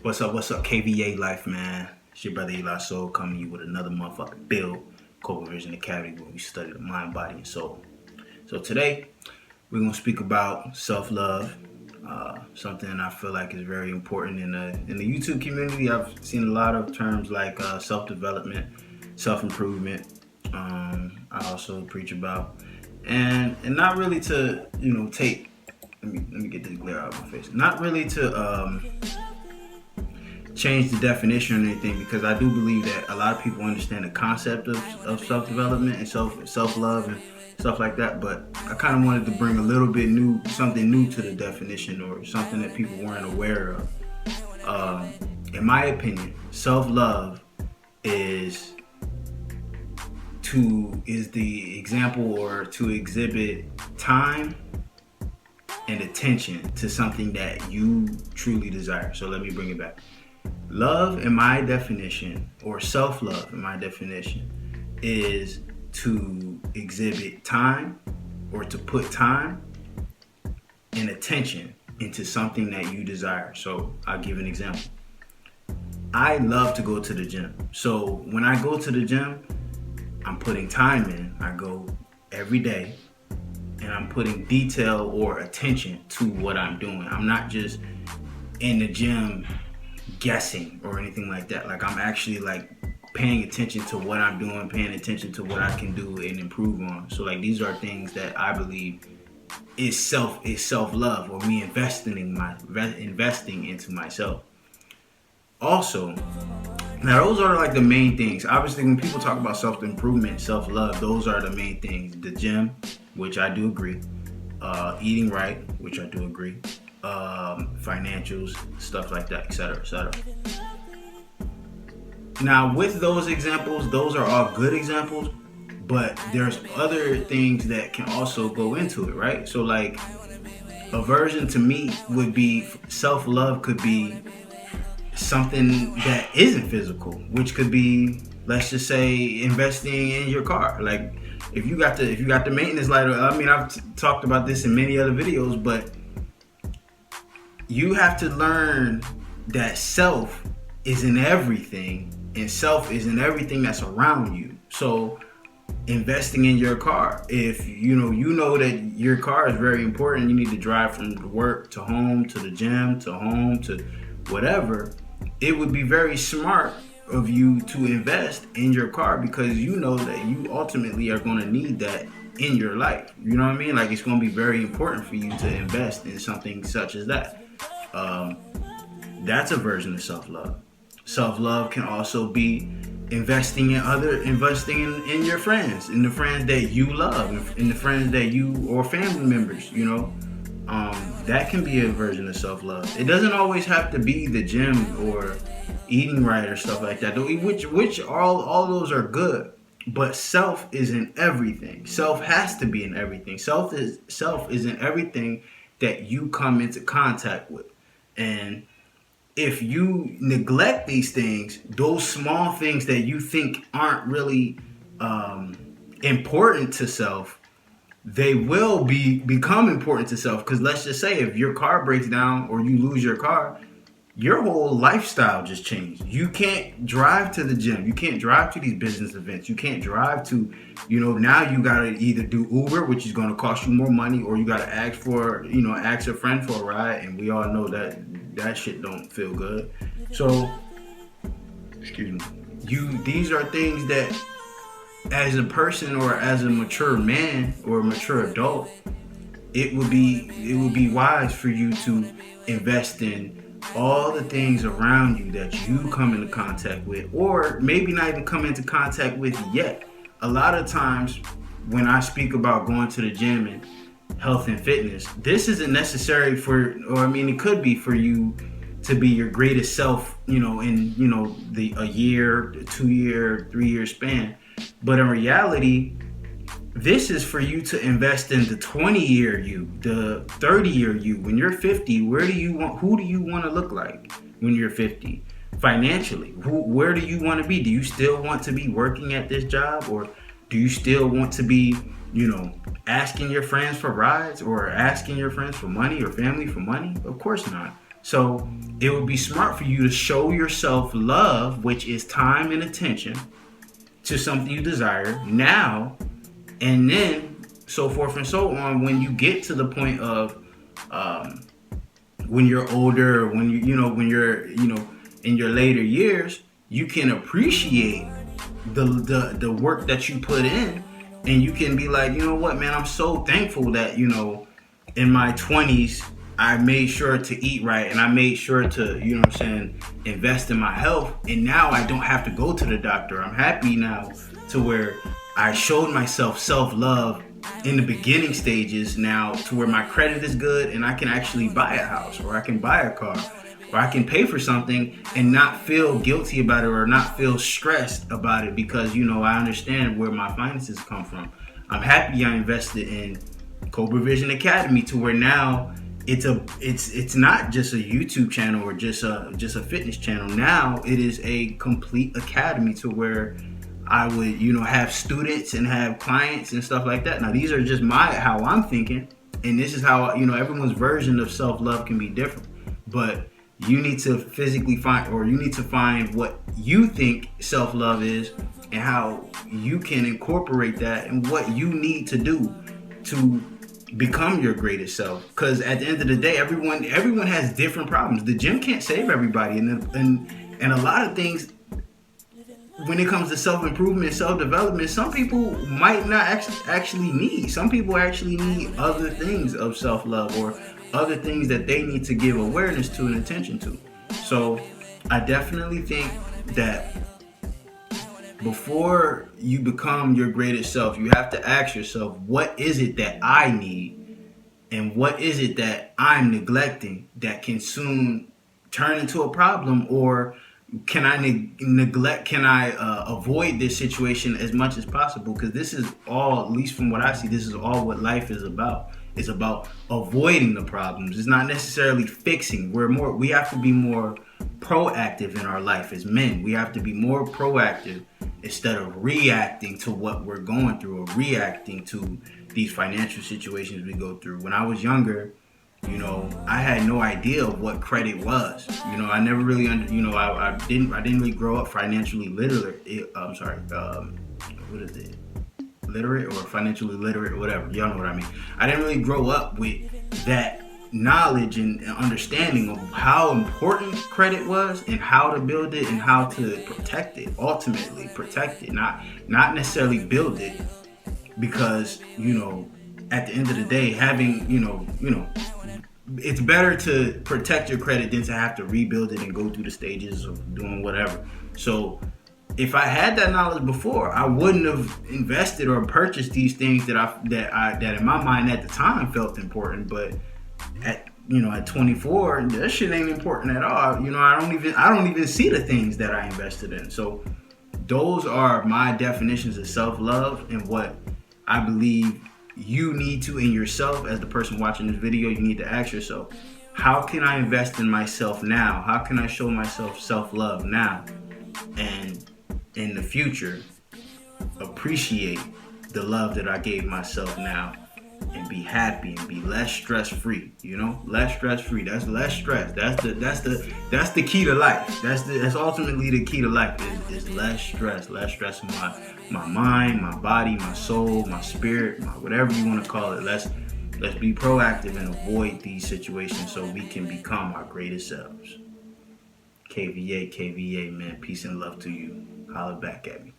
What's up, KVA Life, man? It's your brother Eli Soul coming to you with another motherfucking build, Cobra Vision Academy, where we study the mind, body, and soul. So today, we're going to speak about self-love, something I feel like is very important in the YouTube community. I've seen a lot of terms like self-development, self-improvement. I also preach about, and not really to, take, let me get this glare out of my face. Not really to, change the definition or anything, because I do believe that a lot of people understand the concept of self-development and self-love and stuff like that, but I kind of wanted to bring a little bit something new to the definition, or something that people weren't aware of. In my opinion, self-love is the example, or to exhibit time and attention to something that you truly desire. So let me bring it back. Love, in my definition, or self-love, in my definition, is to exhibit time, or to put time and attention into something that you desire. So I'll give an example. I love to go to the gym. So when I go to the gym, I'm putting time in. I go every day, and I'm putting detail or attention to what I'm doing. I'm not just in the gym guessing or anything like that. Like, I'm actually like paying attention to what I'm doing, paying attention to what I can do and improve on. So like, these are things that I believe is self-love, or me investing into myself. Also, now those are like the main things. Obviously, when people talk about self-improvement, self-love, those are the main things. The gym, which I do agree. Eating right, which I do agree. Financials, stuff like that, etc., etc. Now, with those examples, those are all good examples, but there's other things that can also go into it, right? So like, a version to me would be self-love could be something that isn't physical, which could be, let's just say, investing in your car. Like, if you got the maintenance light, I mean, I've talked about this in many other videos, but you have to learn that self is in everything, and self is in everything that's around you. So investing in your car, if you know that your car is very important, you need to drive from work to home, to the gym, to home, to whatever, it would be very smart of you to invest in your car, because you know that you ultimately are going to need that in your life. You know what I mean? Like, it's going to be very important for you to invest in something such as that. That's a version of self-love. Self-love can also be investing in your friends, in the friends that you love, in the friends that you, or family members, that can be a version of self-love. It doesn't always have to be the gym or eating right or stuff like that, which all those are good. But self is in everything. Self has to be in everything. Self is in everything that you come into contact with. And if you neglect these things, those small things that you think aren't really important to self, they will become important to self. Because let's just say, if your car breaks down or you lose your car, your whole lifestyle just changed. You can't drive to the gym. You can't drive to these business events. You can't drive to, now you got to either do Uber, which is going to cost you more money, or you got to ask a friend for a ride. And we all know that shit don't feel good. So, excuse me. These are things that, as a person, or as a mature man or a mature adult, it would be wise for you to invest in all the things around you that you come into contact with, or maybe not even come into contact with yet. A lot of times when I speak about going to the gym and health and fitness, this isn't necessary it could be for you to be your greatest self, in a year, 2 year, 3 year span. But in reality, this is for you to invest in the 20-year you, the 30-year you. When you're 50, who do you want to look like when you're 50? Financially, where do you want to be? Do you still want to be working at this job, or do you still want to be, asking your friends for rides, or asking your friends for money, or family for money? Of course not. So it would be smart for you to show yourself love, which is time and attention, to something you desire now, and then so forth and so on. When you get to the point of um, when you're older, when when you're in your later years, you can appreciate the work that you put in, and you can be like, you know what, man, I'm so thankful that in my 20s I made sure to eat right, and I made sure to invest in my health, and now I don't have to go to the doctor. I'm happy now to where I showed myself self-love in the beginning stages now, to where my credit is good and I can actually buy a house, or I can buy a car, or I can pay for something and not feel guilty about it, or not feel stressed about it, because I understand where my finances come from. I'm happy I invested in Cobra Vision Academy, to where now it's not just a YouTube channel or just a fitness channel. Now it is a complete academy, to where I would have students and have clients and stuff like that. Now these are just how I'm thinking, and this is how everyone's version of self-love can be different. But you need to physically find, or you need to find what you think self-love is, and how you can incorporate that, and what you need to do to become your greatest self. Because at the end of the day, everyone has different problems. The gym can't save everybody, and a lot of things when it comes to self-improvement, self-development, some people might not actually need. Some people actually need other things of self-love, or other things that they need to give awareness to and attention to. So I definitely think that before you become your greatest self, you have to ask yourself, what is it that I need, and what is it that I'm neglecting that can soon turn into a problem? Or can I avoid this situation as much as possible? Because this is all, at least from what I see, this is all what life is about. It's about avoiding the problems. It's not necessarily fixing. We have to be more proactive in our life as men. We have to be more proactive instead of reacting to what we're going through, or reacting to these financial situations we go through. When I was younger, I had no idea of what credit was. I never really, I didn't really grow up financially literate. What is it? Literate or financially literate, or whatever. Y'all know what I mean. I didn't really grow up with that knowledge and understanding of how important credit was, and how to build it, and how to protect it. Ultimately, protect it, not necessarily build it, because at the end of the day, having it's better to protect your credit than to have to rebuild it and go through the stages of doing whatever. So if I had that knowledge before, I wouldn't have invested or purchased these things that in my mind at the time felt important. But at 24, that shit ain't important at all. I don't even see the things that I invested in. So those are my definitions of self-love, and what I believe you need to, in yourself, as the person watching this video, you need to ask yourself, how can I invest in myself now? How can I show myself self-love now? And in the future, appreciate the love that I gave myself now, and be happy and be less stress-free. Less stress-free. That's less stress. That's the key to life. That's ultimately the key to life, is less stress. Less stress in my mind, my body, my soul, my spirit, whatever you want to call it. Let's be proactive and avoid these situations, so we can become our greatest selves. KVA, man. Peace and love to you. Holler back at me.